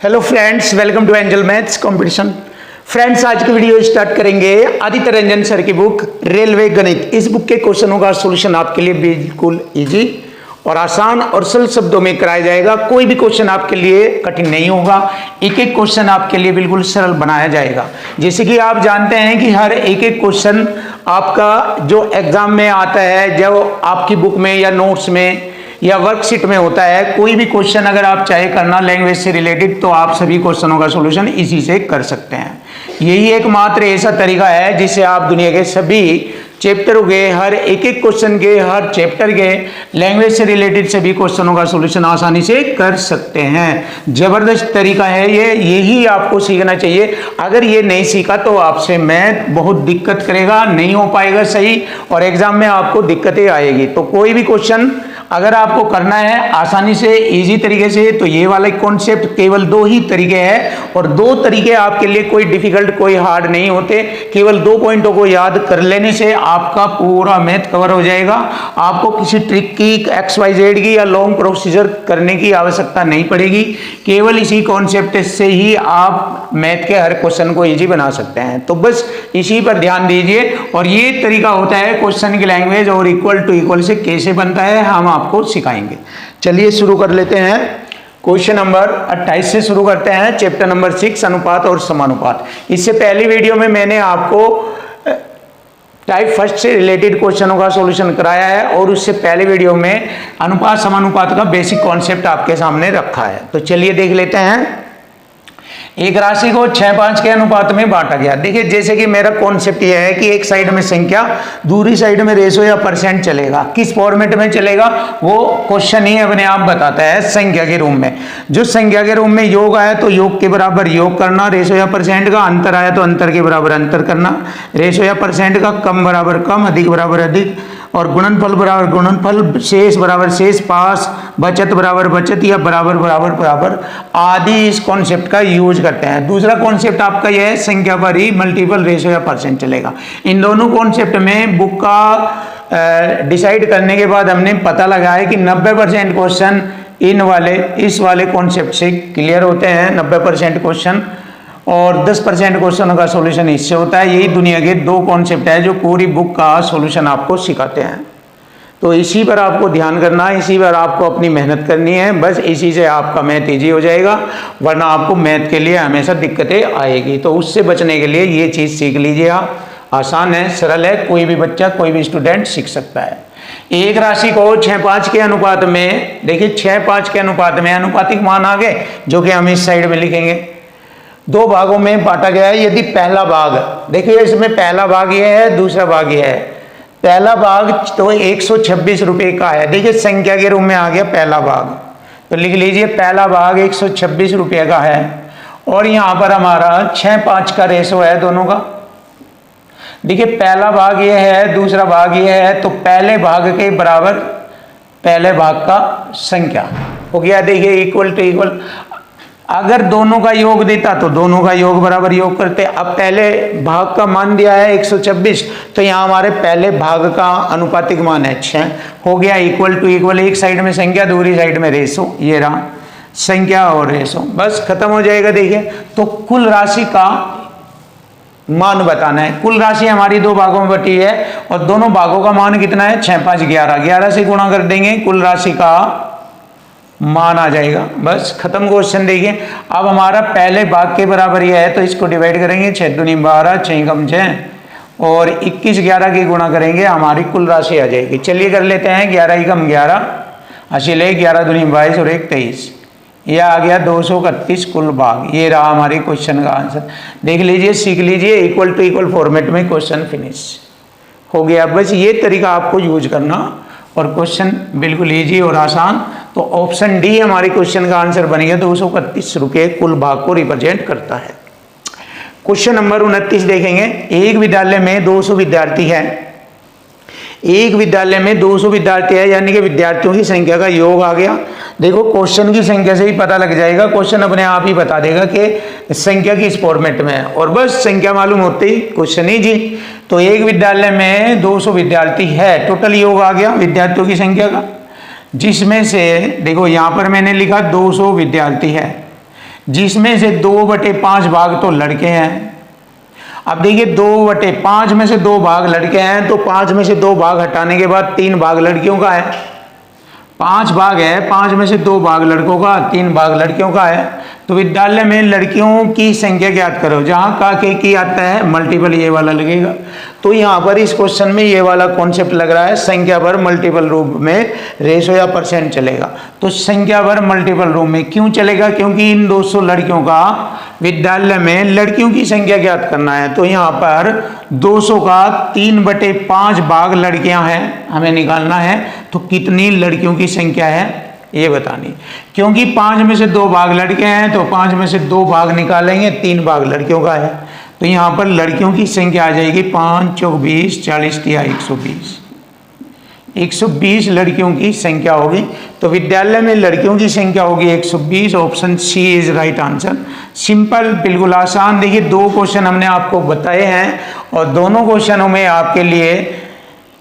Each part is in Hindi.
Hello friends, welcome to Angel Maths competition. Friends, आज की वीडियो स्टार्ट करेंगे आदित्य रंजन सर की बुक रेलवे गणित। इस बुक के क्वेश्चनों का सॉल्यूशन आपके लिए बिल्कुल इजी और आसान और सरल शब्दों में कराया जाएगा। कोई भी क्वेश्चन आपके लिए कठिन नहीं होगा, एक एक क्वेश्चन आपके लिए बिल्कुल सरल बनाया जाएगा। जैसे कि आप जानते हैं कि हर एक एक क्वेश्चन आपका जो एग्जाम में आता है, जो आपकी बुक में या नोट्स में या वर्कशीट में होता है, कोई भी क्वेश्चन अगर आप चाहे करना लैंग्वेज से रिलेटेड, तो आप सभी क्वेश्चनों का सॉल्यूशन इसी से कर सकते हैं। यही एकमात्र ऐसा तरीका है जिससे आप दुनिया के सभी चैप्टरों के हर एक एक क्वेश्चन के, हर चैप्टर के लैंग्वेज से रिलेटेड सभी क्वेश्चनों का सॉल्यूशन आसानी से कर सकते हैं। जबरदस्त तरीका है ये, यही आपको सीखना चाहिए। अगर ये नहीं सीखा तो आपसे मैथ बहुत दिक्कत करेगा, नहीं हो पाएगा सही, और एग्जाम में आपको दिक्कतें आएगी। तो कोई भी क्वेश्चन अगर आपको करना है आसानी से, इजी तरीके से, तो ये वाला कॉन्सेप्ट केवल दो ही तरीके हैं, और दो तरीके आपके लिए कोई डिफिकल्ट, कोई हार्ड नहीं होते। केवल दो पॉइंटों को याद कर लेने से आपका पूरा मैथ कवर हो जाएगा। आपको किसी ट्रिक की, XYZ की या लॉन्ग प्रोसीजर करने की आवश्यकता नहीं पड़ेगी। केवल इसी कॉन्सेप्ट से ही आप मैथ के हर क्वेश्चन को इजी बना सकते हैं। तो बस इसी पर ध्यान दीजिए, और ये तरीका होता है क्वेश्चन की लैंग्वेज और इक्वल टू इक्वल से कैसे बनता है, हम आपको सिखाएंगे। चलिए शुरू कर लेते हैं। क्वेश्चन नंबर 28 से शुरू करते हैं, चैप्टर नंबर 6 अनुपात और समानुपात। इससे पहली वीडियो में मैंने आपको टाइप फर्स्ट से रिलेटेड क्वेश्चनों का सॉल्यूशन कराया है, और उससे पहले वीडियो में अनुपात समानुपात का बेसिक कॉन्सेप्ट आपके सामने रखा है। तो चलिए देख लेते हैं। एक राशि को 6:5 के अनुपात में बांटा गया। देखिए, जैसे कि मेरा कॉन्सेप्ट यह है कि एक साइड में संख्या, दूसरी साइड में रेशो या परसेंट चलेगा। किस फॉर्मेट में चलेगा वो क्वेश्चन ही अपने आप बताता है। संख्या के रूप में, जो संख्या के रूप में योग आया तो योग के बराबर योग करना, रेशो या परसेंट का अंतर आया तो अंतर के बराबर अंतर करना, रेशो या परसेंट का कम बराबर कम, अधिक बराबर अधिक, और गुणनफल बराबर गुणनफल, शेष बराबर शेष, पास, बचत बराबर बचत, या बराबर बराबर बराबर आदि इस कॉन्सेप्ट का यूज करते हैं। दूसरा कॉन्सेप्ट आपका यह है संख्या पर ही मल्टीपल, रेशो या परसेंट चलेगा। इन दोनों कॉन्सेप्ट में बुक का डिसाइड करने के बाद हमने पता लगाया कि 90% क्वेश्चन इस वाले कॉन्सेप्ट से क्लियर होते हैं। 90% क्वेश्चन और 10% क्वेश्चन का सॉल्यूशन इससे होता है। यही दुनिया के दो कॉन्सेप्ट है जो पूरी बुक का सॉल्यूशन आपको सिखाते हैं। तो इसी पर आपको ध्यान करना है, इसी पर आपको अपनी मेहनत करनी है। बस इसी से आपका मैथ इजी हो जाएगा, वरना आपको मैथ के लिए हमेशा दिक्कतें आएगी। तो उससे बचने के लिए ये चीज़ सीख लीजिए आप। आसान है, सरल है, कोई भी बच्चा, कोई भी स्टूडेंट सीख सकता है। एक राशि को 6:5 के अनुपात में, देखिए 6:5 के अनुपात में अनुपातिक मान आ गए, जो कि हम इस साइड में लिखेंगे। दो भागों में बांटा गया है। यदि पहला भाग, देखिए इसमें पहला भाग ये है, दूसरा भाग ये है। पहला भाग तो 126 रुपये का है। देखिए संख्या के रूप में आ गया पहला भाग, तो लिख लीजिए पहला भाग 126 रुपये का है। और यहाँ पर हमारा 6:5 का रेशो है दोनों का। देखिए पहला भाग ये है, दूसरा भाग ये है, तो पहले भाग के बराबर पहले भाग का संख्या हो गया। देखिए इक्वल टू इक्वल, अगर दोनों का योग देता तो दोनों का योग बराबर योग करते। अब पहले भाग का मान दिया है 126, तो यहाँ हमारे पहले भाग का अनुपातिक मान है 6, हो गया इक्वल टू इक्वल। एक साइड में संख्या, दूसरी साइड में रेशो, ये रहा संख्या और रेशो, बस खत्म हो जाएगा। देखिए तो कुल राशि का मान बताना है। कुल राशि हमारी दो भागों में बटी है, और दोनों भागों का मान कितना है 6, 5, 11। 11 से गुणा कर देंगे, कुल राशि का मान आ जाएगा। बस खत्म क्वेश्चन। देखिए अब हमारा पहले भाग के बराबर यह है, तो इसको डिवाइड करेंगे, 6 दूनी 12, 6 कम 6, और 21 11 की गुणा करेंगे, हमारी कुल राशि आ जाएगी। चलिए कर लेते हैं। 11 कम 11 हासिल है, 11 दूनी 22 और 1 23, यह आ गया 231 कुल भाग। ये रहा हमारे क्वेश्चन का आंसर। देख लीजिए, सीख लीजिए, इक्वल टू इक्वल फॉर्मेट में क्वेश्चन फिनिश हो गया। बस ये तरीका आपको यूज करना, और क्वेश्चन बिल्कुल इजी और आसान। तो ऑप्शन डी हमारे क्वेश्चन का आंसर बन गया। 231 रुपये कुल भाग को रिप्रेजेंट करता है। क्वेश्चन नंबर 29 देखेंगे। एक विद्यालय में 200 विद्यार्थी है। एक विद्यालय में 200 विद्यार्थी है, यानी कि विद्यार्थियों की संख्या का योग आ गया। देखो क्वेश्चन की संख्या से ही पता लग जाएगा, क्वेश्चन अपने आप ही बता देगा कि संख्या किस फॉर्मेट में है, और बस संख्या मालूम होते ही क्वेश्चन ही जी। तो एक विद्यालय में 200 विद्यार्थी है, टोटल योग आ गया विद्यार्थियों की संख्या का, जिसमें से देखो यहाँ पर मैंने लिखा 200 विद्यार्थी है। जिसमें से 2/5 भाग तो लड़के हैं। अब देखिए 2/5 में से 2 भाग लड़के हैं, तो 5 में से 2 भाग हटाने के बाद 3 भाग लड़कियों का है। 5 भाग है, 5 में से 2 भाग लड़कों का, 3 भाग लड़कियों का है। तो विद्यालय में लड़कियों की संख्या ज्ञात करो। जहां का के की आता है मल्टीपल ये वाला लगेगा। तो यहाँ पर इस क्वेश्चन में ये वाला कॉन्सेप्ट लग रहा है, संख्या पर मल्टीपल रूप में रेशो या परसेंट चलेगा। तो संख्या पर मल्टीपल रूप में क्यों चलेगा? क्योंकि इन 200 लड़कियों का विद्यालय में लड़कियों की संख्या ज्ञात करना है। तो यहाँ पर 200 का 3/5 भाग लड़कियां हैं, हमें निकालना है। तो कितनी लड़कियों की संख्या है ये बतानी। क्योंकि 5 में से 2 भाग लड़के हैं, तो 5 में से 2 भाग निकालेंगे, 3 भाग लड़कियों का है। तो यहाँ पर लड़कियों की संख्या आ जाएगी 5 चौक 20, 40 तिया 120। 120 लड़कियों की संख्या होगी। तो विद्यालय में लड़कियों की संख्या होगी 120। Option C is right answer. Simple, बिल्कुल आसान। देखिए 2 क्वेश्चन हमने आपको बताए हैं और दोनों क्वेश्चनों में आपके लिए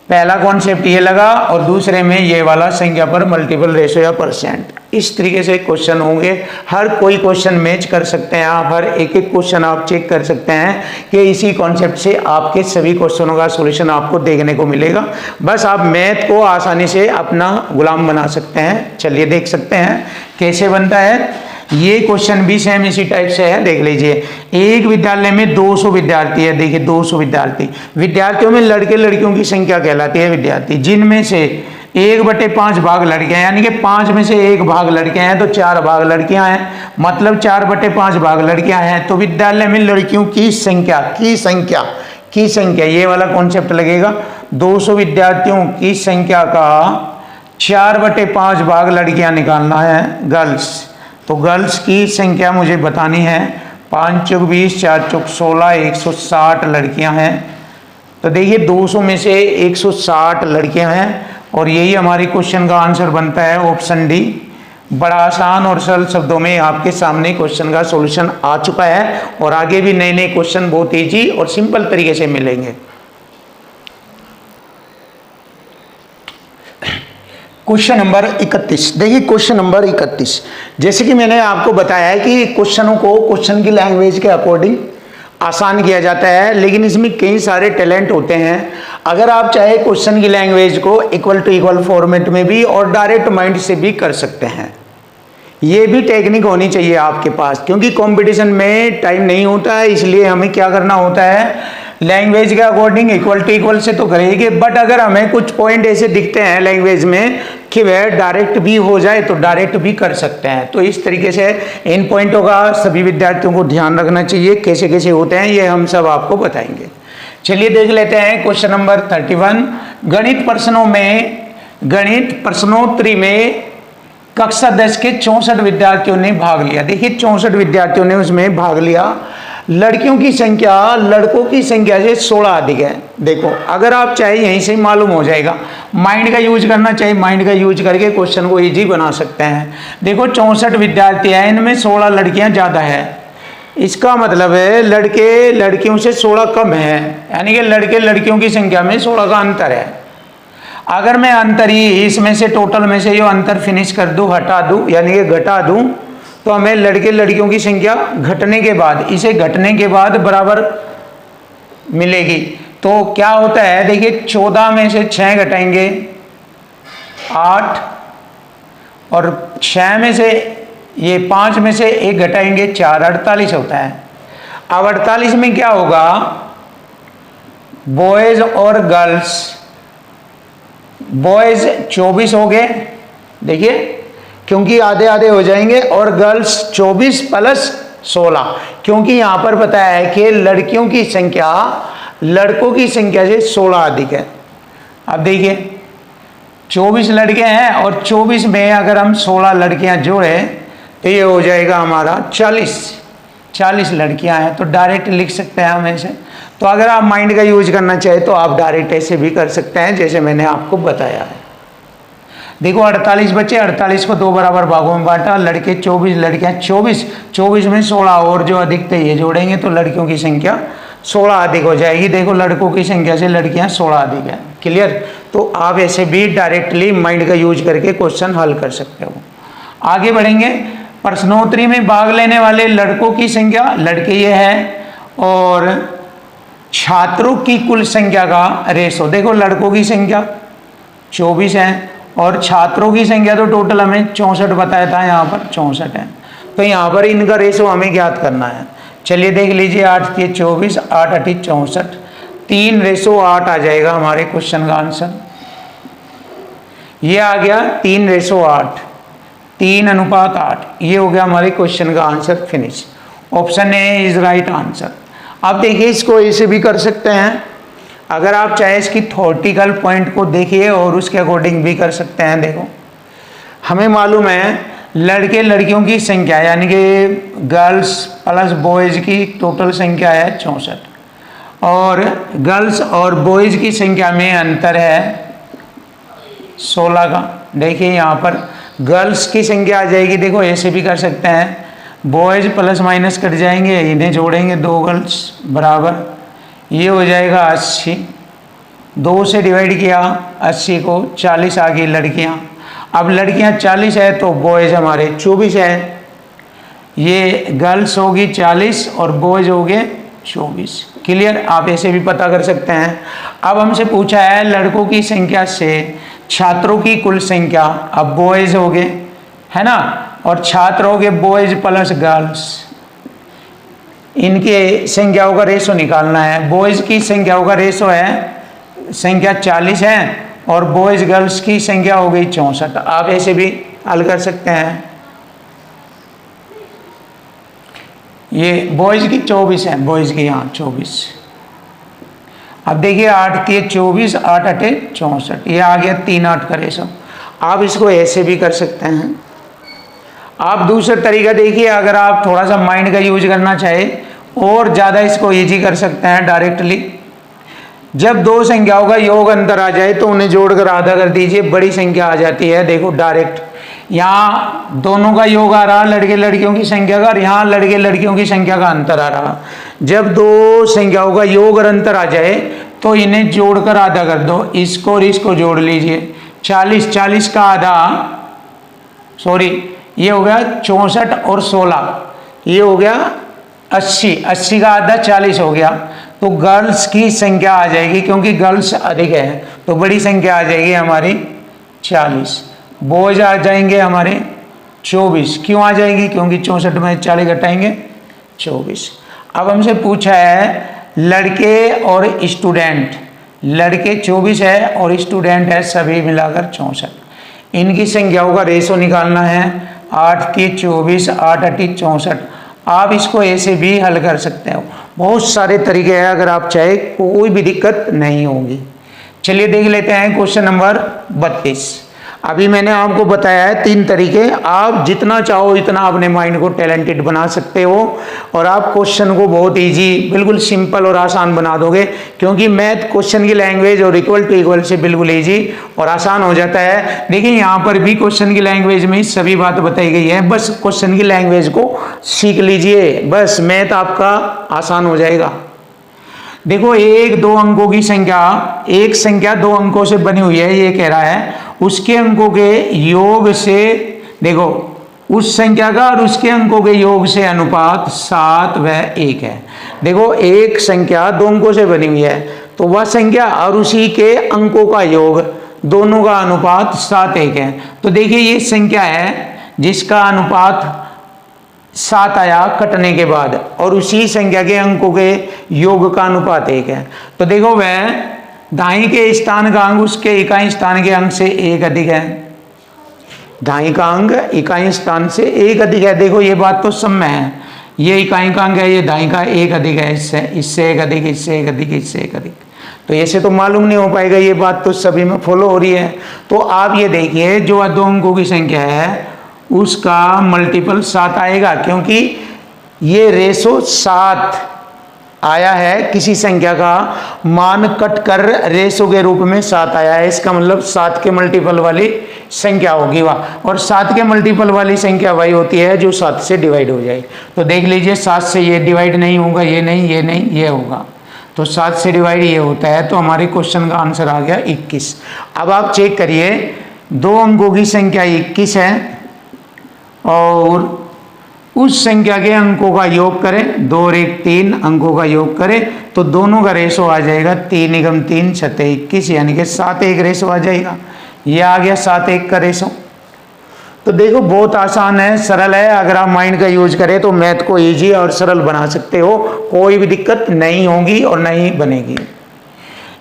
पहला कॉन्सेप्ट ये लगा और दूसरे में ये वाला संख्या पर मल्टीपल रेशो या परसेंट। इस तरीके से क्वेश्चन होंगे। हर कोई क्वेश्चन मैच कर सकते हैं आप, हर एक एक क्वेश्चन आप चेक कर सकते हैं कि इसी कॉन्सेप्ट से आपके सभी क्वेश्चनों का सॉल्यूशन आपको देखने को मिलेगा। बस आप मैथ को आसानी से अपना गुलाम बना सकते हैं। चलिए देख सकते हैं कैसे बनता है। ये क्वेश्चन भी सेम इसी टाइप से है, देख लीजिए। एक विद्यालय में 200 विद्यार्थी है। देखिए 200 विद्यार्थी, विद्यार्थियों में लड़के लड़कियों की संख्या कहलाती है विद्यार्थी, जिनमें से 1/5 भाग लड़के हैं, यानी कि 5 में से 1 भाग लड़के हैं, तो 4 भाग लड़कियां हैं, मतलब 4/5 भाग लड़कियां हैं। तो विद्यालय में लड़कियों की संख्या ये वाला कॉन्सेप्ट लगेगा। 200 विद्यार्थियों की संख्या का 4/5 भाग लड़कियां निकालना है, गर्ल्स। तो गर्ल्स की संख्या मुझे बतानी है। 5 चौक 20, 4 चौक 16, 160 लड़कियां हैं। तो देखिए 200 में से 160 लड़कियां हैं और यही हमारी क्वेश्चन का आंसर बनता है, ऑप्शन डी। बड़ा आसान और सरल शब्दों में आपके सामने क्वेश्चन का सॉल्यूशन आ चुका है और आगे भी नए नए क्वेश्चन बहुत ईजी और सिंपल तरीके से मिलेंगे। Question number 31। देखिए क्वेश्चन नंबर 31, जैसे कि मैंने आपको बताया है कि क्वेश्चनों को क्वेश्चन की लैंग्वेज के अकॉर्डिंग आसान किया जाता है, लेकिन इसमें कई सारे टैलेंट होते हैं। अगर आप चाहे क्वेश्चन की लैंग्वेज को इक्वल टू इक्वल फॉर्मेट में भी और डायरेक्ट माइंड से भी कर सकते हैं। ये भी टेक्निक होनी चाहिए आपके पास, क्योंकि कंपटीशन में टाइम नहीं होता है, इसलिए हमें क्या करना होता है, लैंग्वेज के अकॉर्डिंग इक्वल टू इक्वल से तो करेंगे, बट अगर हमें कुछ पॉइंट ऐसे दिखते हैं लैंग्वेज में कि वह डायरेक्ट भी हो जाए तो डायरेक्ट भी कर सकते हैं। तो इस तरीके से इन पॉइंटों का सभी विद्यार्थियों को ध्यान रखना चाहिए। कैसे कैसे होते हैं ये हम सब आपको बताएंगे। चलिए देख लेते हैं क्वेश्चन नंबर 31। गणित प्रश्नोत्तरी में कक्षा 10 के 64 विद्यार्थियों ने भाग लिया। देखिए 64 विद्यार्थियों ने उसमें भाग लिया। लड़कियों की संख्या लड़कों की संख्या से 16 अधिक है। देखो अगर आप चाहे यहीं से मालूम हो जाएगा, माइंड का यूज करना चाहिए, माइंड का यूज करके क्वेश्चन को इजी बना सकते हैं। देखो 64 विद्यार्थी हैं, इनमें 16 लड़कियां ज़्यादा है। इसका मतलब है लड़के लड़कियों से 16 कम है, यानी कि लड़के लड़कियों की संख्या में 16 का अंतर है। अगर मैं अंतर ही इसमें से टोटल में से जो अंतर फिनिश कर दूं, हटा दूं, यानी कि घटा दूं, तो हमें लड़के लड़कियों की संख्या घटने के बाद, इसे घटने के बाद बराबर मिलेगी। तो क्या होता है, देखिए 14 में से 6 घटाएंगे 8, और 6 में से ये 5 में से 1 घटाएंगे 4, 48 होता है। अब 48 में क्या होगा, बॉयज और गर्ल्स, बॉयज 24 हो गए, देखिए क्योंकि आधे आधे हो जाएंगे, और गर्ल्स 24 प्लस 16, क्योंकि यहां पर पता है कि लड़कियों की संख्या लड़कों की संख्या से 16 अधिक है। अब देखिए 24 लड़के हैं और 24 में अगर हम 16 लड़कियां जोड़े तो ये हो जाएगा हमारा 40 लड़कियां हैं। तो डायरेक्ट लिख सकते हैं हम ऐसे। तो अगर आप माइंड का यूज करना चाहे तो आप डायरेक्ट ऐसे भी कर सकते हैं जैसे मैंने आपको बताया है। देखो 48 बच्चे, 48 को 2 बराबर भागों में बांटा, लड़के 24, लड़कियां 24 में 16 और जो अधिक थे ये जोड़ेंगे तो लड़कियों की संख्या 16 अधिक हो जाएगी। देखो लड़कों की संख्या से लड़कियां 16 अधिक है। क्लियर? तो आप ऐसे भी डायरेक्टली माइंड का यूज करके क्वेश्चन हल कर सकते हो। आगे बढ़ेंगे। प्रश्नोत्तरी में भाग लेने वाले लड़कों की संख्या, लड़के ये है, और छात्रों की कुल संख्या का रेशो। देखो लड़कों की संख्या 24 है और छात्रों की संख्या तो टोटल हमें 64 बताया था, यहाँ पर 64 है। तो यहाँ पर इनका रेशो हमें ज्ञात करना है। चलिए देख लीजिए, 8 के 24, 8 8 64, 3:8 आ जाएगा हमारे क्वेश्चन का आंसर। ये आ गया 3:8, 3:8, ये हो गया हमारे क्वेश्चन का answer. Finish. Option A is right answer. आप देखिए इसको ऐसे भी कर सकते हैं, अगर आप चाहे इसकी थ्योरेटिकल पॉइंट को देखिए और उसके अकॉर्डिंग भी कर सकते हैं। देखो हमें मालूम है लड़के लड़कियों की संख्या यानी कि गर्ल्स प्लस बॉयज़ की टोटल संख्या है 64, और गर्ल्स और बॉयज़ की संख्या में अंतर है 16 का। देखिए यहाँ पर गर्ल्स की संख्या आ जाएगी, देखो ऐसे भी कर सकते हैं, बॉयज़ प्लस माइनस कट जाएंगे, इन्हें जोड़ेंगे 2 गर्ल्स बराबर, ये हो जाएगा 80, 2 से डिवाइड किया 80 को, 40 आ गई लड़कियाँ। अब लड़कियाँ 40 है तो बॉयज़ हमारे 24 है, ये गर्ल्स होगी 40 और बॉयज़ हो गए 24। क्लियर। आप ऐसे भी पता कर सकते हैं। अब हमसे पूछा है लड़कों की संख्या से छात्रों की कुल संख्या, अब बॉयज़ हो गए है ना, और छात्र हो गए बॉयज़ प्लस गर्ल्स, इनके संख्याओं का रेशो निकालना है। बॉयज़ की संख्याओं का रेशो है, संख्या 40 है और बॉयज़ गर्ल्स की संख्या हो गई 64। आप ऐसे भी हल कर सकते हैं। ये बॉयज़ की 24 है, बॉयज़ की यहाँ 24। अब देखिए 8 के 24, 8 8 64, ये आ गया 3 8 का रेशो। आप इसको ऐसे भी कर सकते हैं। आप दूसरा तरीका देखिए, अगर आप थोड़ा सा माइंड का यूज करना चाहे और ज़्यादा इसको इजी कर सकते हैं डायरेक्टली। जब 2 संख्याओं का योग अंतर आ जाए तो उन्हें जोड़कर आधा कर दीजिए, बड़ी संख्या आ जाती है। देखो डायरेक्ट यहाँ दोनों का योग आ रहा लड़के लड़कियों की संख्या का, और यहाँ लड़के लड़कियों की संख्या का अंतर आ रहा। जब 2 संख्याओं का योग और अंतर आ जाए तो इन्हें जोड़कर आधा कर दो, इसको और इसको जोड़ लीजिए। 40, 40 का आधा, सॉरी ये हो गया 64 और 16, ये हो गया 80, 80 का आधा 40 हो गया। तो गर्ल्स की संख्या आ जाएगी, क्योंकि गर्ल्स अधिक है तो बड़ी संख्या आ जाएगी हमारी 40। बॉयज आ जाएंगे हमारे 24। क्यों आ जाएगी? क्योंकि 64 में 40 घटाएंगे 24। अब हमसे पूछा है लड़के और स्टूडेंट, लड़के 24 है और स्टूडेंट है सभी मिलाकर 64, इनकी संख्याओं का रेशो निकालना है। 8 के 24, 8 8 64। आप इसको ऐसे भी हल कर सकते हो, बहुत सारे तरीके हैं, अगर आप चाहे कोई भी दिक्कत नहीं होगी। चलिए देख लेते हैं क्वेश्चन नंबर 32। अभी मैंने आपको बताया है 3 तरीके, आप जितना चाहो इतना अपने माइंड को टैलेंटेड बना सकते हो और आप क्वेश्चन को बहुत इजी, बिल्कुल सिंपल और आसान बना दोगे, क्योंकि मैथ क्वेश्चन की लैंग्वेज और इक्वल टू इक्वल से बिल्कुल इजी और आसान हो जाता है। देखिए यहाँ पर भी क्वेश्चन की लैंग्वेज में सभी बात बताई गई है, बस क्वेश्चन की लैंग्वेज को सीख लीजिए, बस मैथ आपका आसान हो जाएगा। देखो 1 2 अंकों की संख्या, एक संख्या 2 अंकों से बनी हुई है, ये कह रहा है उसके अंकों के योग से, देखो उस संख्या का और उसके अंकों के योग से अनुपात 7 व 1 है। देखो एक संख्या 2 अंकों से बनी हुई है तो वह संख्या और उसी के अंकों का योग, दोनों का अनुपात 7 1 है। तो देखिए ये संख्या है जिसका अनुपात 7 आया कटने के बाद, और उसी संख्या के अंकों के योग का अनुपात 1 है। तो देखो वह दाई के स्थान का अंक उसके इकाई स्थान के अंक से 1 अधिक है, दाई का अंक इकाई स्थान से 1 अधिक है। देखो ये बात तो सम्य है, ये इकाई का अंक है, ये दाई का 1 अधिक है, इससे 1 अधिक, इससे 1 अधिक, इससे 1 अधिक। तो ऐसे तो मालूम नहीं हो पाएगा, ये बात तो सभी में फॉलो हो रही है। तो आप ये देखिए जो 2 अंकों की संख्या है उसका मल्टीपल 7 आएगा, क्योंकि ये रेशो 7 आया है, किसी संख्या का मान कट कर रेशो के रूप में 7 आया है, इसका मतलब 7 के मल्टीपल वाली संख्या होगी वह, और 7 के मल्टीपल वाली संख्या वही होती है जो 7 से डिवाइड हो जाए। तो देख लीजिए 7 से ये डिवाइड नहीं होगा, ये नहीं, ये नहीं, ये होगा, तो 7 से डिवाइड ये होता है। तो हमारे क्वेश्चन का आंसर आ गया 21। अब आप चेक करिए 2 अंकों की संख्या 21 है और उस संख्या के अंकों का योग करें, 2 और 1 3 अंकों का योग करें तो दोनों का रेशो आ जाएगा 3 × 3 = 21, यानी कि 7:1 रेशो आ जाएगा। ये आ गया 7:1 का रेशो। तो देखो बहुत आसान है, सरल है। अगर आप माइंड का यूज करें तो मैथ को इजी और सरल बना सकते हो, कोई भी दिक्कत नहीं होगी और नहीं बनेगी।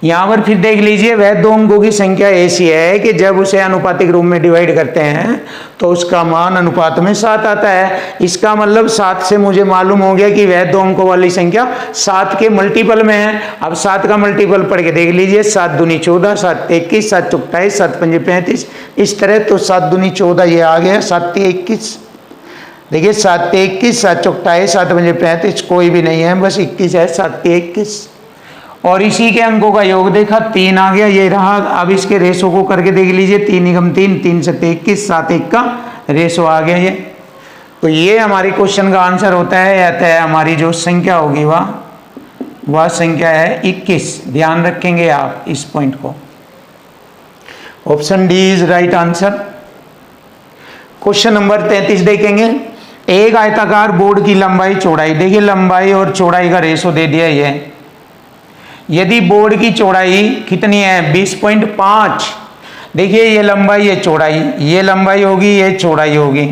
यहाँ पर फिर देख लीजिए, वह दो अंकों की संख्या ऐसी है कि जब उसे अनुपातिक रूप में डिवाइड करते हैं तो उसका मान अनुपात में 7 आता है। इसका मतलब 7 से मुझे मालूम हो गया कि वह दो अंकों वाली संख्या 7 के मल्टीपल में है। अब 7 का मल्टीपल पढ़ के देख लीजिए, 7 दूनी 14, 7 21, 7 चौक 28, 7 पंजे 35, इस तरह। तो 7 दूनी 14 ये आ गया, 7 तिया 21। देखिए 7 तिया 21, 7 चौक 28, 7 पंजे 35, कोई भी नहीं है, बस 21 है, 7 तिया 21। और इसी के अंकों का योग देखा, 3 आ गया, ये रहा। अब इसके रेशो को करके देख लीजिए, 3 × 3 3 × 7 21, 7:1 का रेशो आ गया ये। तो ये हमारी क्वेश्चन का आंसर होता है, अतः हमारी जो संख्या होगी वह संख्या है 21। ध्यान रखेंगे आप इस पॉइंट को। Option D is right answer. Question number 33 देखेंगे। एक आयताकार बोर्ड की लंबाई चौड़ाई, देखिए लंबाई और चौड़ाई का रेशो दे दिया ये। यदि बोर्ड की चौड़ाई कितनी है 20.5, देखिए ये लंबाई ये चौड़ाई, ये लंबाई होगी ये चौड़ाई होगी,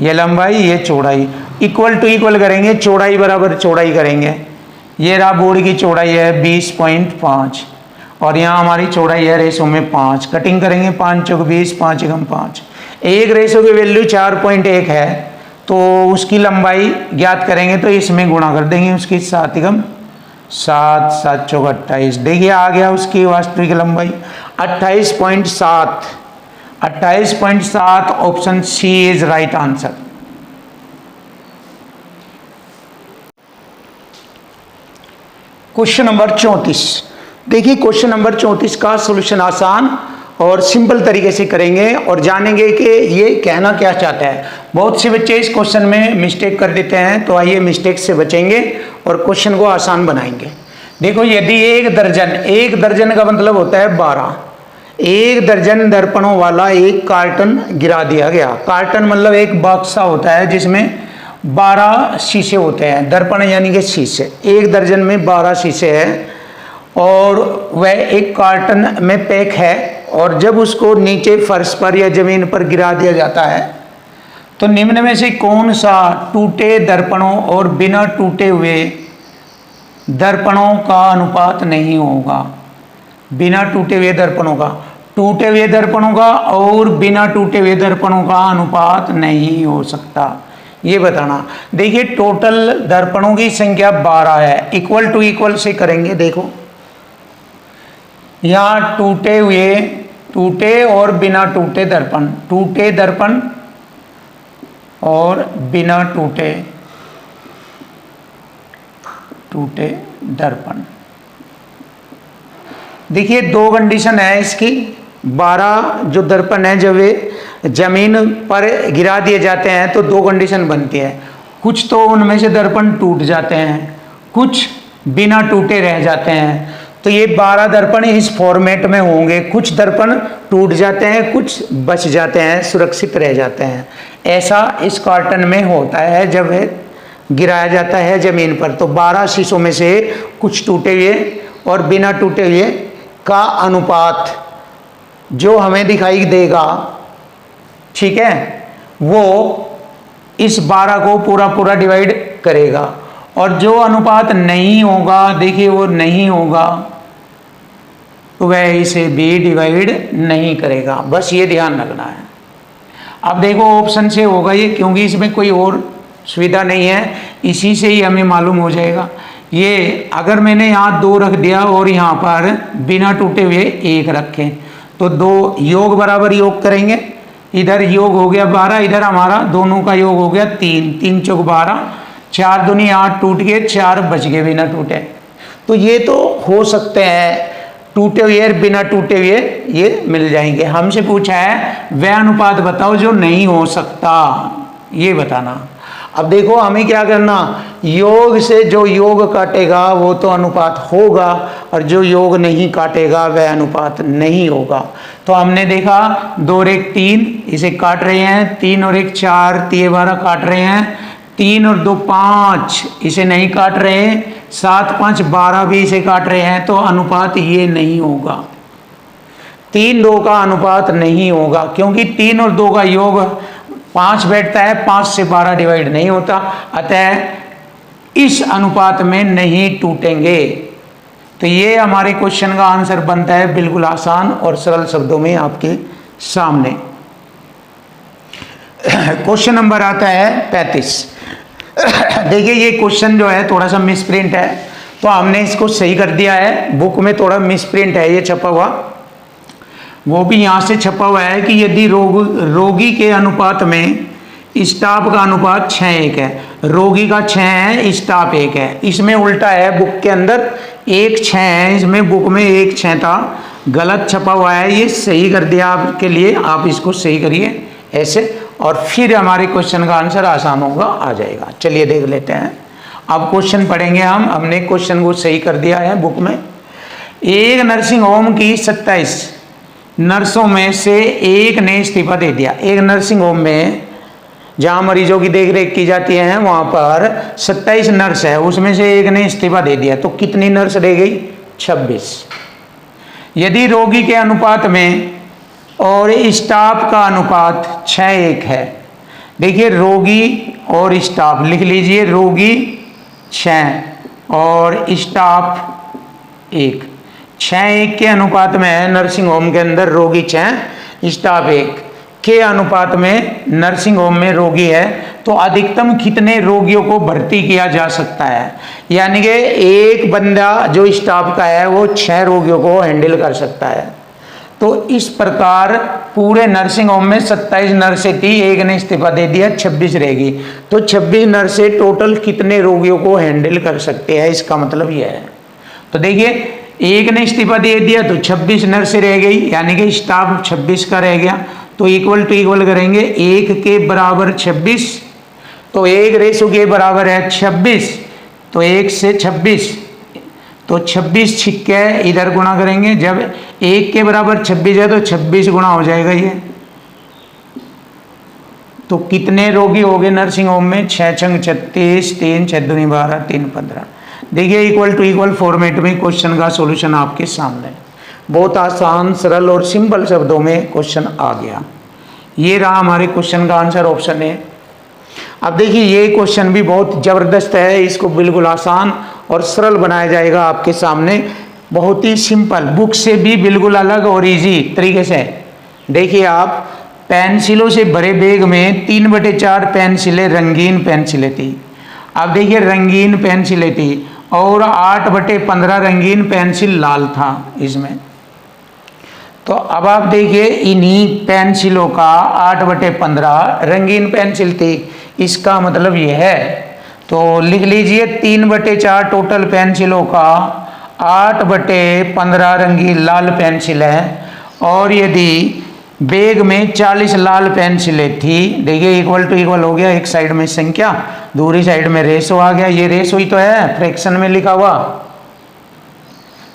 ये लंबाई ये चौड़ाई, इक्वल टू इक्वल करेंगे, चौड़ाई बराबर चौड़ाई करेंगे। ये रहा बोर्ड की चौड़ाई है 20.5 और यहाँ हमारी चौड़ाई है रेशो में 5। कटिंग करेंगे, 5 चौक 20, 5 × 5। एक रेशो की वैल्यू 4.1 है तो उसकी लंबाई ज्ञात करेंगे तो इसमें गुणा कर देंगे उसकी 7 × 7, 7 चौक 28। देखिए आ गया उसकी वास्तविक लंबाई 28.7। 28.7 option C is right answer. Question number 34 देखिए, क्वेश्चन नंबर 34 का सॉल्यूशन आसान और सिंपल तरीके से करेंगे और जानेंगे कि ये कहना क्या चाहता है। बहुत से बच्चे इस क्वेश्चन में मिस्टेक कर देते हैं, तो आइए मिस्टेक से बचेंगे और क्वेश्चन को आसान बनाएंगे। देखो यदि एक दर्जन का मतलब होता है 12, एक दर्जन दर्पणों वाला एक कार्टन गिरा दिया गया। कार्टन मतलब एक बक्सा होता है जिसमें 12 शीशे होते हैं, दर्पण यानी कि शीशे। एक दर्जन में 12 शीशे हैं और वह एक कार्टन में पैक है, और जब उसको नीचे फर्श पर या जमीन पर गिरा दिया जाता है तो निम्न में से कौन सा टूटे दर्पणों और बिना टूटे हुए दर्पणों का अनुपात नहीं होगा। बिना टूटे हुए दर्पणों का, टूटे हुए दर्पणों का और बिना टूटे हुए दर्पणों का अनुपात नहीं हो सकता, ये बताना। देखिए टोटल दर्पणों की संख्या 12 है, इक्वल टू इक्वल से करेंगे। देखो यहाँ टूटे और बिना टूटे दर्पण, टूटे दर्पण और बिना टूटे दर्पण। देखिए दो कंडीशन है इसकी। 12 जो दर्पण है जब वे जमीन पर गिरा दिए जाते हैं तो दो कंडीशन बनती है, कुछ तो उनमें से दर्पण टूट जाते हैं, कुछ बिना टूटे रह जाते हैं। तो ये 12 दर्पण इस फॉर्मेट में होंगे, कुछ दर्पण टूट जाते हैं, कुछ बच जाते हैं, सुरक्षित रह जाते हैं। ऐसा इस कार्टन में होता है जब गिराया जाता है जमीन पर। तो 12 शीशों में से कुछ टूटे हुए और बिना टूटे हुए का अनुपात जो हमें दिखाई देगा, ठीक है, वो इस 12 को पूरा डिवाइड करेगा। और जो अनुपात नहीं होगा, देखिए वो नहीं होगा, तो वह इसे भी डिवाइड नहीं करेगा। बस ये ध्यान रखना है। अब देखो ऑप्शन से होगा ये, क्योंकि इसमें कोई और सुविधा नहीं है, इसी से ही हमें मालूम हो जाएगा। ये अगर मैंने यहाँ 2 रख दिया और यहाँ पर बिना टूटे हुए 1 रखें तो 2 योग बराबर योग करेंगे। इधर योग हो गया 12, इधर हमारा दोनों का योग हो गया 3, 3 चौक 12, 4 दूनी 8 टूट गए, 4 बच गए बिना टूटे। तो ये तो हो सकते हैं टूटे हुए और बिना टूटे हुए ये मिल जाएंगे। हमसे पूछा है वह अनुपात बताओ जो नहीं हो सकता, ये बताना। अब देखो हमें क्या करना, योग से जो योग काटेगा वो तो अनुपात होगा, और जो योग नहीं काटेगा वह अनुपात नहीं होगा। तो हमने देखा 2 और 1 3, इसे काट रहे हैं, 3 और 1 4, 3 12 काट रहे हैं, 3 और 2 5, इसे नहीं काट रहे हैं, 7 5 12 भी इसे काट रहे हैं, तो अनुपात ये नहीं होगा, 3 2 का अनुपात नहीं होगा, क्योंकि 3 और 2 का योग 5 बैठता है, 5 से 12 डिवाइड नहीं होता, अतः इस अनुपात में नहीं टूटेंगे। तो ये हमारे क्वेश्चन का आंसर बनता है, बिल्कुल आसान और सरल शब्दों में आपके सामने। क्वेश्चन नंबर आता है 35। देखिए ये क्वेश्चन जो है थोड़ा सा मिसप्रिंट है, तो हमने इसको सही कर दिया है। बुक में थोड़ा मिसप्रिंट है ये छपा हुआ, वो भी यहाँ से छपा हुआ है कि यदि रोगी के अनुपात में स्टाफ का अनुपात 6:1 है, रोगी का 6 है, स्टाफ 1 है। इसमें उल्टा है, बुक के अंदर 1 6 है, इसमें बुक में 1 6 था, गलत छपा हुआ है। ये सही कर दिया आपके लिए, आप इसको सही करिए ऐसे, और फिर हमारे क्वेश्चन का आंसर आसान होगा, आ जाएगा। चलिए देख लेते हैं, अब क्वेश्चन पढ़ेंगे हम। हमने क्वेश्चन को सही कर दिया है बुक में। एक नर्सिंग होम की 27 नर्सों में से एक ने इस्तीफा दे दिया। एक नर्सिंग होम में जहाँ मरीजों की देखरेख की जाती है वहाँ पर 27 नर्स है, उसमें से एक ने इस्तीफा दे दिया, तो कितनी नर्स रह गई? 26। यदि रोगी के अनुपात में और स्टाफ का अनुपात 6:1 है, देखिए रोगी और स्टाफ लिख लीजिए, रोगी 6 और स्टाफ 1, 6:1 के अनुपात में है नर्सिंग होम के अंदर, रोगी 6 स्टाफ 1 के अनुपात में नर्सिंग होम में रोगी है, तो अधिकतम कितने रोगियों को भर्ती किया जा सकता है? यानी कि एक बंदा जो स्टाफ का है वो 6 रोगियों को हैंडल कर सकता है। तो इस प्रकार पूरे नर्सिंग होम में 27 नर्सें थी, एक ने इस्तीफा दे दिया, 26 रहेगी, तो 26 नर्सें टोटल कितने रोगियों को हैंडल कर सकते हैं, इसका मतलब यह है। तो देखिए एक ने इस्तीफा दे दिया तो 26 नर्सें रह गई, यानी कि स्टाफ 26 का रह गया, तो इक्वल टू इक्वल करेंगे, 1 के बराबर 26, तो 1 रेशो के बराबर है 26, तो 1 से 26, तो 26 छिक्के इधर गुणा करेंगे, जब 1 के बराबर 26 है तो 26 गुणा हो जाएगा ये। तो कितने रोगी हो गए नर्सिंग होम में? 6 छंग 36, 3 6 दूनी 12, 3 15। देखिए इक्वल टू इक्वल फॉर्मेट में क्वेश्चन का सॉल्यूशन आपके सामने, बहुत आसान सरल और सिंपल शब्दों में क्वेश्चन आ गया। ये रहा हमारे क्वेश्चन का आंसर, ऑप्शन ए। अब देखिए ये क्वेश्चन भी बहुत ज़बरदस्त है, इसको बिल्कुल आसान और सरल बनाया जाएगा आपके सामने, बहुत ही सिंपल, बुक से भी बिल्कुल अलग और इजी तरीके से। देखिए आप, पेंसिलों से भरे बैग में 3/4 पेंसिलें रंगीन पेंसिलें थी। अब देखिए रंगीन पेंसिलें थी और 8/15 रंगीन पेंसिल लाल था इसमें। तो अब आप देखिए इन्हीं पेंसिलों का 8/15 रंगीन पेंसिल थी, इसका मतलब यह है, तो लिख लीजिए 3/4 टोटल पेंसिलों का 8/15 रंगीन लाल पेंसिल है, और यदि बैग में 40 लाल पेंसिलें थी, देखिए इक्वल टू इक्वल हो गया, एक साइड में संख्या दूसरी साइड में रेशो आ गया, ये रेशो ही तो है फ्रैक्शन में लिखा हुआ,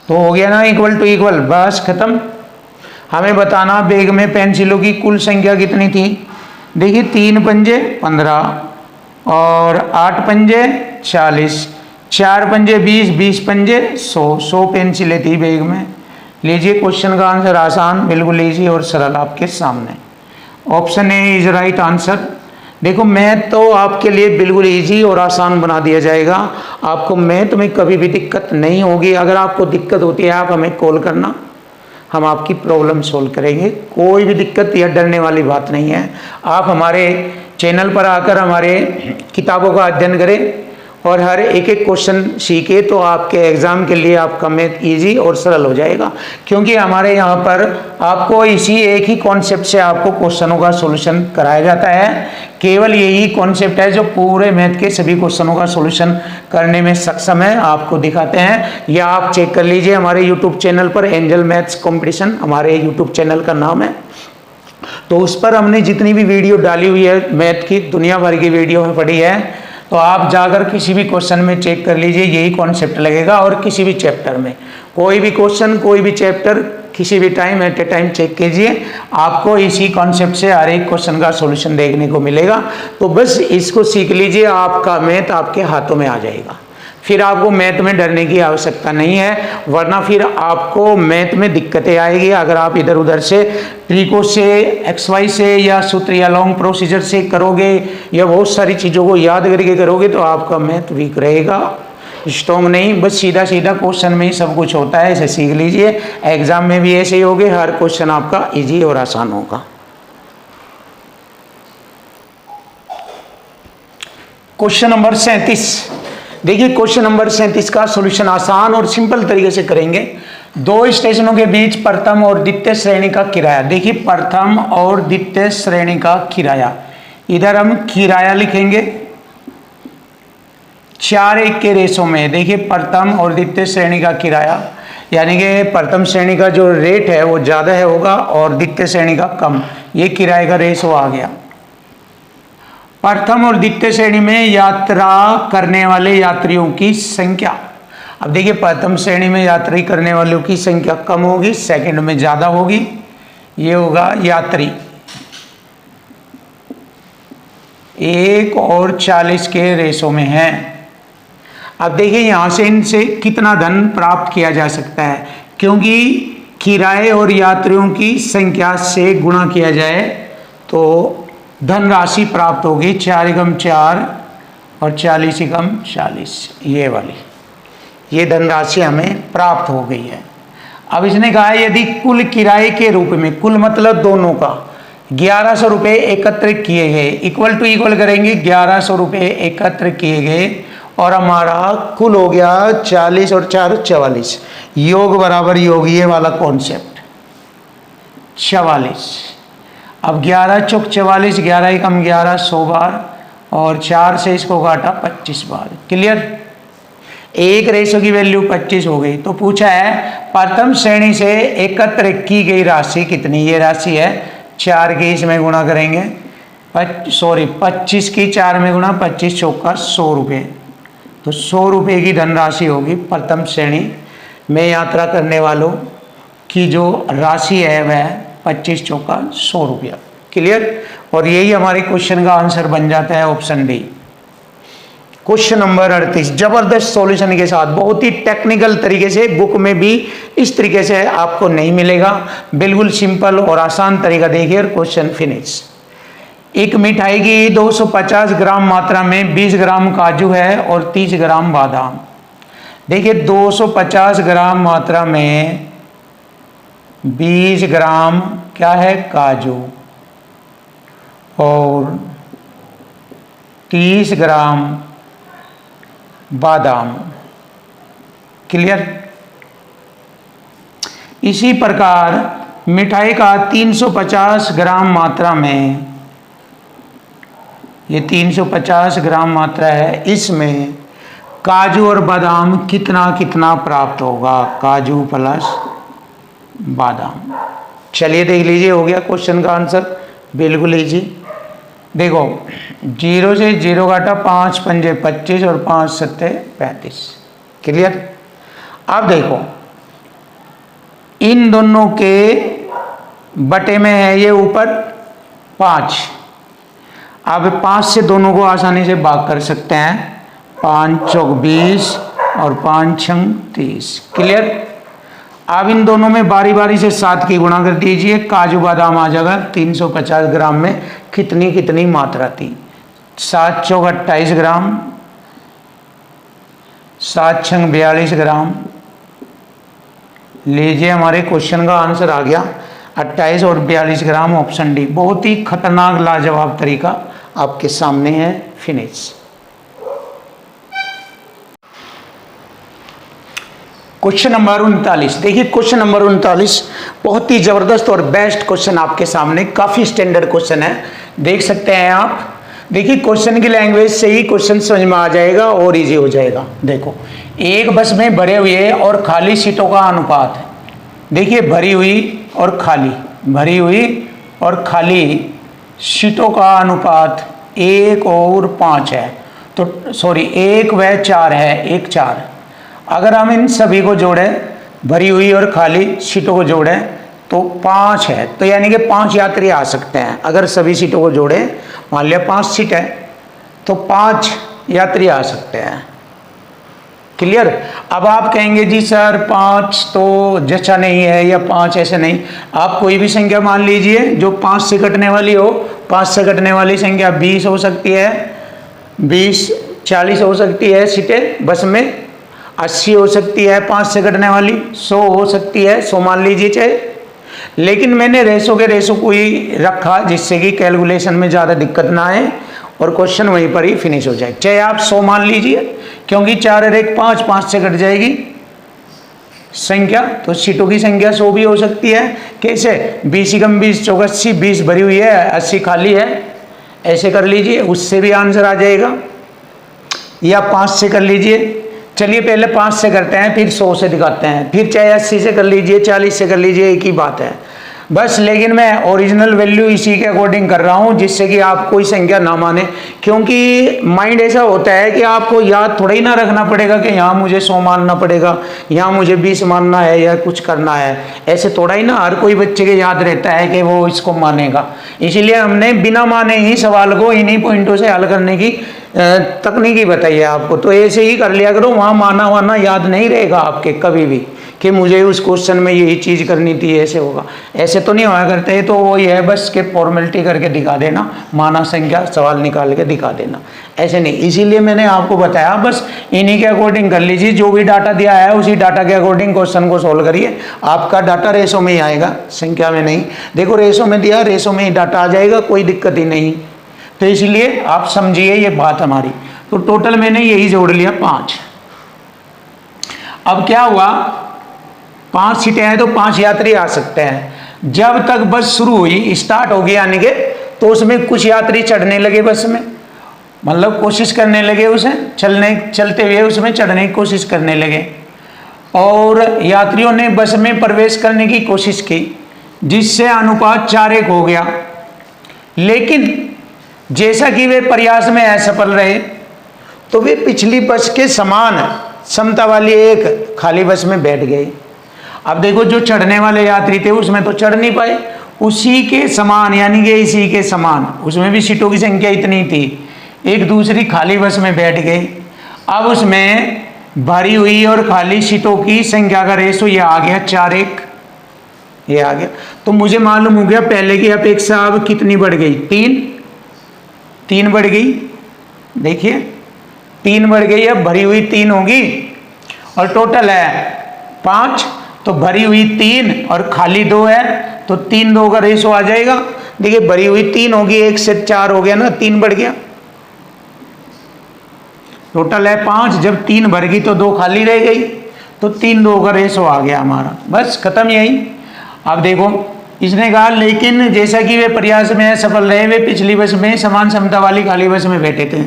तो हो गया ना इक्वल टू इक्वल, बस खत्म। हमें बताना बैग में पेंसिलों की कुल संख्या कितनी थी। देखिए 3 पंजे 15 और 8 पंजे 40, 4 पंजे 20, 20 पंजे 100 पेंसिलें थी बैग में। लीजिए क्वेश्चन का आंसर आसान, बिल्कुल इजी और सरल आपके सामने, option A is right answer. देखो मैथ तो आपके लिए बिल्कुल इजी और आसान बना दिया जाएगा, आपको मैथ में कभी भी दिक्कत नहीं होगी। अगर आपको दिक्कत होती है आप हमें कॉल करना, हम आपकी प्रॉब्लम सोल्व करेंगे, कोई भी दिक्कत या डरने वाली बात नहीं है। आप हमारे चैनल पर आकर हमारे किताबों का अध्ययन करें और हर एक एक क्वेश्चन सीखे, तो आपके एग्ज़ाम के लिए आपका मैथ इजी और सरल हो जाएगा, क्योंकि हमारे यहाँ पर आपको इसी एक ही कॉन्सेप्ट से आपको क्वेश्चनों का सॉल्यूशन कराया जाता है। केवल यही कॉन्सेप्ट है जो पूरे मैथ के सभी क्वेश्चनों का सॉल्यूशन करने में सक्षम है, आपको दिखाते हैं। या आप चेक कर लीजिए हमारे यूट्यूब चैनल पर, एंजल मैथ्स कंपटीशन हमारे यूट्यूब चैनल का नाम है, तो उस पर हमने जितनी भी वीडियो डाली हुई है मैथ की, दुनिया भर की वीडियो में पड़ी है, तो आप जाकर किसी भी क्वेश्चन में चेक कर लीजिए, यही कॉन्सेप्ट लगेगा। और किसी भी चैप्टर में कोई भी क्वेश्चन, कोई भी चैप्टर किसी भी time at a time check कीजिए, आपको इसी कॉन्सेप्ट से हर एक क्वेश्चन का सॉल्यूशन देखने को मिलेगा। तो बस इसको सीख लीजिए, आपका मैथ आपके हाथों में आ जाएगा, फिर आपको मैथ में डरने की आवश्यकता नहीं है, वरना फिर आपको मैथ में दिक्कतें आएगी अगर आप इधर उधर से ट्रिको से, XY से या सूत्र या लॉन्ग प्रोसीजर से करोगे या बहुत सारी चीज़ों को याद करके करोगे तो आपका मैथ वीक रहेगा, स्ट्रॉन्ग नहीं। बस सीधा सीधा क्वेश्चन में ही सब कुछ होता है, इसे सीख लीजिए। एग्जाम में भी ऐसे ही होगे, हर क्वेश्चन आपका ईजी और आसान होगा। क्वेश्चन नंबर 37, देखिए क्वेश्चन नंबर 37 का सॉल्यूशन आसान और सिंपल तरीके से करेंगे। दो स्टेशनों के बीच प्रथम और द्वितीय श्रेणी का किराया, देखिए प्रथम और द्वितीय श्रेणी का किराया, इधर हम किराया लिखेंगे 4:1 के रेशो में। देखिए प्रथम और द्वितीय श्रेणी का किराया, यानी कि प्रथम श्रेणी का जो रेट है वो ज़्यादा है होगा और द्वितीय श्रेणी का कम, ये किराए का रेशो आ गया। प्रथम और द्वितीय श्रेणी में यात्रा करने वाले यात्रियों की संख्या, अब देखिए प्रथम श्रेणी में यात्री करने वालों की संख्या कम होगी, सेकंड में ज़्यादा होगी, ये होगा यात्री 1 और 40 के रेशो में है। अब देखिए यहाँ से इनसे कितना धन प्राप्त किया जा सकता है, क्योंकि किराए और यात्रियों की संख्या से गुणा किया जाए तो धनराशि प्राप्त होगी 4 × 4 और 40 × 40, ये वाली, ये धनराशि हमें प्राप्त हो गई है। अब इसने कहा है यदि कुल किराए के रूप में, कुल मतलब दोनों का 1100 रुपये एकत्र किए गए, इक्वल टू इक्वल करेंगे, 1100 रुपये एकत्र किए गए और हमारा कुल हो गया 40 और 4 44, योग बराबर योग, ये वाला कॉन्सेप्ट 44। अब 11 चौक 44, 11 कम 11 100 बार और 4 से इसको काटा 25 बार, क्लियर। एक रेशो की वैल्यू 25 हो गई। तो पूछा है प्रथम श्रेणी से एकत्र की गई राशि कितनी, ये राशि है 4 की इसमें गुणा करेंगे, 25 की 4 में गुणा, 25 चौका 100 रुपये, तो 100 रुपये की धनराशि होगी प्रथम श्रेणी में यात्रा करने वालों की जो राशि है वह 25 चौका 100 रुपया, क्लियर। और यही हमारे क्वेश्चन का आंसर बन जाता है ऑप्शन डी। क्वेश्चन नंबर 38 जबरदस्त सॉल्यूशन के साथ, बहुत ही टेक्निकल तरीके से, बुक में भी इस तरीके से आपको नहीं मिलेगा, बिल्कुल सिंपल और आसान तरीका देखिए और क्वेश्चन फिनिश। एक मिठाई की 250 ग्राम मात्रा में 20 ग्राम काजू है और 30 ग्राम बादाम। देखिए 250 ग्राम मात्रा में 20 ग्राम क्या है काजू और 30 ग्राम बादाम, क्लियर। इसी प्रकार मिठाई का 350 ग्राम मात्रा में, ये 350 ग्राम मात्रा है, इसमें काजू और बादाम कितना कितना प्राप्त होगा, काजू प्लस बादाम। चलिए देख लीजिए, हो गया क्वेश्चन का आंसर, बिल्कुल इजी। देखो 0 से 0 काटा, 5 पंजे 25 और 5 सत्ते 35, क्लियर। अब देखो इन दोनों के बटे में है ये ऊपर 5, अब 5 से दोनों को आसानी से भाग कर सकते हैं, 5 चौक 20 और 5 छंग 30, क्लियर। अब इन दोनों में बारी बारी से 7 की गुणा कर दीजिए, काजू बादाम आ जाएगा 350 ग्राम में कितनी कितनी मात्रा थी, 7 चौक 28 ग्राम, 7 छंग 42 ग्राम। लीजिए हमारे क्वेश्चन का आंसर आ गया 28 और 42 ग्राम, ऑप्शन डी। बहुत ही खतरनाक लाजवाब तरीका आपके सामने है, फिनिश। क्वेश्चन नंबर 39, देखिए क्वेश्चन नंबर 39 बहुत ही जबरदस्त और बेस्ट क्वेश्चन आपके सामने, काफी स्टैंडर्ड क्वेश्चन है, देख सकते हैं आप। देखिए क्वेश्चन की लैंग्वेज से ही क्वेश्चन समझ में आ जाएगा और इजी हो जाएगा। देखो एक बस में भरे हुए और खाली सीटों का अनुपात है, देखिए भरी हुई और खाली, भरी हुई और खाली सीटों का अनुपात 1 और 5 है, तो सॉरी 1 व 4 है, 1 4। अगर हम इन सभी को जोड़ें, भरी हुई और खाली सीटों को जोड़ें तो 5 है, तो यानी कि 5 यात्री आ सकते हैं। अगर सभी सीटों को जोड़ें, मान लिया 5 सीट है तो 5 यात्री आ सकते हैं। क्लियर। अब आप कहेंगे जी सर 5 तो जचा नहीं है या 5 ऐसे नहीं। आप कोई भी संख्या मान लीजिए जो 5 से कटने वाली हो। 5 से कटने वाली संख्या 20 हो सकती है, 20 40 हो सकती है सीटें बस में, 80 हो सकती है 5 से कटने वाली, 100 हो सकती है, 100 मान लीजिए चाहे। लेकिन मैंने रेशो के रेशो को ही रखा जिससे कि कैलकुलेशन में ज़्यादा दिक्कत ना आए और क्वेश्चन वहीं पर ही फिनिश हो जाए। चाहे आप 100 मान लीजिए, क्योंकि 4 और 1 5, 5 से कट जाएगी संख्या, तो सीटों की संख्या 100 भी हो सकती है। कैसे? 20 कम 20 चौक 80, 20 भरी हुई है 80 खाली है, ऐसे कर लीजिए, उससे भी आंसर आ जाएगा। या 5 से कर लीजिए। चलिए पहले 5 से करते हैं, फिर 100 से दिखाते हैं, फिर चाहे 80 से कर लीजिए, 40 से कर लीजिए, एक ही बात है बस। लेकिन मैं ओरिजिनल वैल्यू इसी के अकॉर्डिंग कर रहा हूँ जिससे कि आप कोई संख्या ना माने, क्योंकि माइंड ऐसा होता है कि आपको याद थोड़ा ही ना रखना पड़ेगा कि यहाँ मुझे 100 मानना पड़ेगा, यहाँ मुझे 20 मानना है या कुछ करना है। ऐसे थोड़ा ही ना हर कोई बच्चे के याद रहता है कि वो इसको मानेगा। इसीलिए हमने बिना माने ही सवाल को इन्हीं पॉइंटों से हल करने की तकनीकी बताई है आपको। तो ऐसे ही कर लिया करो, वहाँ माना वाना याद नहीं रहेगा आपके कभी भी कि मुझे उस क्वेश्चन में यही चीज़ करनी थी, ऐसे होगा। ऐसे तो नहीं होया करते, तो वही है बस के फॉर्मेलिटी करके दिखा देना, माना संख्या सवाल निकाल के दिखा देना, ऐसे नहीं। इसीलिए मैंने आपको बताया बस इन्हीं के अकॉर्डिंग कर लीजिए, जो भी डाटा दिया है उसी डाटा के अकॉर्डिंग क्वेश्चन को सोल्व करिए। आपका डाटा रेशो में ही आएगा, संख्या में नहीं। देखो रेशो में दिया, रेशो में ही डाटा आ जाएगा, कोई दिक्कत ही नहीं। तो इसलिए आप समझिए ये बात हमारी। तो टोटल मैंने यही जोड़ लिया 5। अब क्या हुआ, 5 सीटें हैं तो 5 यात्री आ सकते हैं। जब तक बस शुरू हुई, स्टार्ट हो गई यानी कि, तो उसमें कुछ यात्री चढ़ने लगे बस में, मतलब कोशिश करने लगे उसे चलते हुए उसमें चढ़ने की कोशिश करने लगे, और यात्रियों ने बस में प्रवेश करने की कोशिश की जिससे अनुपात 4:1 हो गया। लेकिन जैसा कि वे प्रयास में असफल रहे तो वे पिछली बस के समान क्षमता वाली एक खाली बस में बैठ गए। अब देखो जो चढ़ने वाले यात्री थे उसमें तो चढ़ नहीं पाए, उसी के समान यानी कि इसी के समान, उसमें भी सीटों की संख्या इतनी थी, एक दूसरी खाली बस में बैठ गए। अब उसमें भरी हुई और खाली सीटों की संख्या का रेशो ये आ गया 4:1, ये आ गया। तो मुझे मालूम हो गया पहले की अपेक्षा अब कितनी बढ़ गई, 3 बढ़ गई। देखिए 3 बढ़ गई, अब भरी हुई 3 होगी और टोटल है 5, तो भरी हुई 3 और खाली 2 है, तो 3-2 का रेशो आ जाएगा। देखिए भरी हुई 3 होगी, 1 से 4 हो गया ना, 3 बढ़ गया। टोटल है 5, जब 3 भर गई तो 2 खाली रह गई, तो 3-2 का रेशो आ गया हमारा, बस खत्म यही। अब देखो इसने कहा लेकिन जैसा कि वे प्रयास में सफल रहे, वे पिछली बस में समान क्षमता वाली खाली बस में बैठे थे।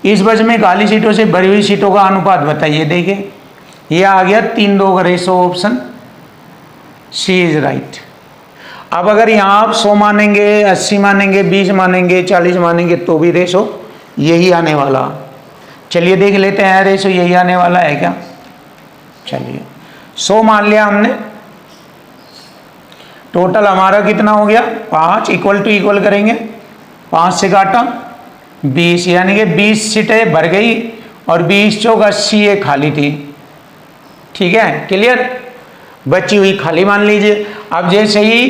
इस बस में खाली सीटों से भरी हुई सीटों का अनुपात बताइए। देखिए ये आ गया 3-2 का ratio, option C is right. अब अगर यहाँ आप 100 मानेंगे, 80 मानेंगे, 20 मानेंगे, 40 मानेंगे तो भी रेशो यही आने वाला। चलिए देख लेते हैं रेशो यही आने वाला है क्या। चलिए 100 मान लिया हमने, टोटल हमारा कितना हो गया 5, इक्वल टू इक्वल करेंगे, 5 से काटा 20, यानी कि 20 सीटें भर गई और 20 चौक 80 ये खाली थी। ठीक है, क्लियर। बची हुई खाली मान लीजिए। अब जैसे ही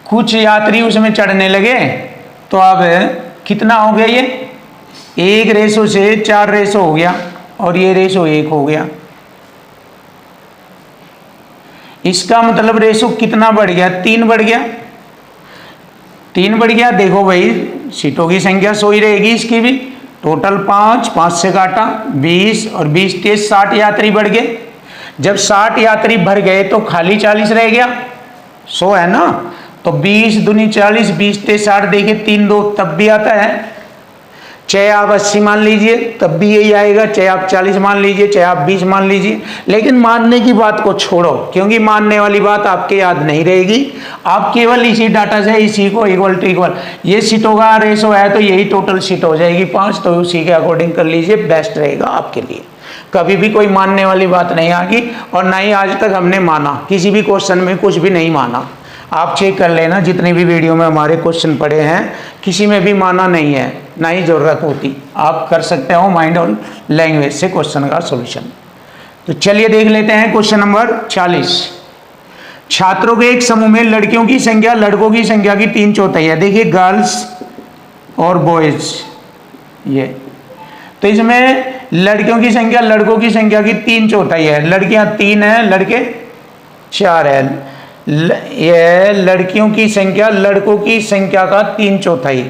कुछ यात्री उसमें चढ़ने लगे तो अब कितना हो गया, ये 1 रेशो से 4 रेशो हो गया और ये रेशो 1 हो गया। इसका मतलब रेशो कितना बढ़ गया, 3 बढ़ गया, 3 बढ़ गया। देखो भाई सीटों की संख्या 100 ही रहेगी इसकी भी। टोटल 5 से काटा 20 और 20 तेज 60 यात्री बढ़ गए। जब 60 यात्री भर गए तो खाली 40 रह गया, 100 है ना, तो 20 दूनी 40, 20 तेज 60, देखिए 3-2 तब भी आता है। चाहे आप 80 मान लीजिए तब भी यही आएगा, चाहे आप 40 मान लीजिए, चाहे आप 20 मान लीजिए, लेकिन मानने की बात को छोड़ो, क्योंकि मानने वाली बात आपके याद नहीं रहेगी। आप केवल इसी डाटा से इसी को इक्वल टू इक्वल, ये सीटों का रेशो है तो यही टोटल सीट हो जाएगी 5, तो उसी के अकॉर्डिंग कर लीजिए, बेस्ट रहेगा आपके लिए। कभी भी कोई मानने वाली बात नहीं आएगी, और ना ही आज तक हमने माना, किसी भी क्वेश्चन में कुछ भी नहीं माना। आप चेक कर लेना, जितनी भी वीडियो में हमारे क्वेश्चन पड़े हैं किसी में भी माना नहीं है, ना ही ज़रूरत होती। आप कर सकते हो माइंड और लैंग्वेज से क्वेश्चन का सॉल्यूशन। तो चलिए देख लेते हैं क्वेश्चन नंबर 40। छात्रों के एक समूह में लड़कियों की संख्या लड़कों की संख्या की 3/4 है। देखिए गर्ल्स और बॉयज, ये तो इसमें लड़कियों की संख्या लड़कों की संख्या की 3/4 है। लड़कियां 3 हैं, लड़के 4 हैं। यह लड़कियों की संख्या लड़कों की संख्या का 3/4,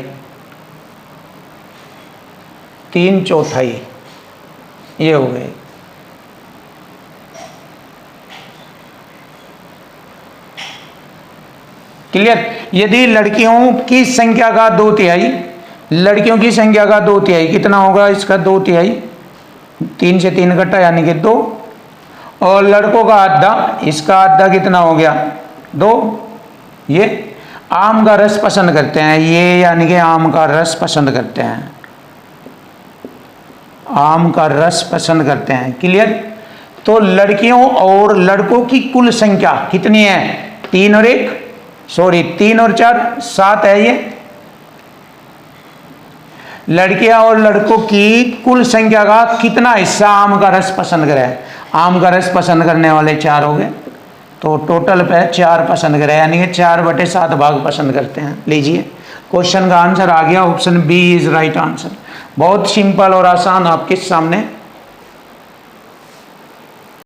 3/4 ये हो गए। क्लियर। यदि लड़कियों की संख्या का 2/3, लड़कियों की संख्या का 2/3 कितना होगा, इसका 2/3, 3 से 3 घटा यानी कि 2, और लड़कों का आधा, इसका आधा कितना हो गया 2। ये आम का रस पसंद करते हैं, ये यानी कि आम का रस पसंद करते हैं, आम का रस पसंद करते हैं। क्लियर। तो लड़कियों और लड़कों की कुल संख्या कितनी है, 3 और 4 7 है। ये लड़कियां और लड़कों की कुल संख्या का कितना हिस्सा आम का रस पसंद करे, आम का रस पसंद करने वाले 4 हो गए, तो टोटल पे 4 पसंद करे, यानी कि 4/7 भाग पसंद करते हैं। लीजिए क्वेश्चन का आंसर आ गया, option B is right answer. बहुत सिंपल और आसान आपके सामने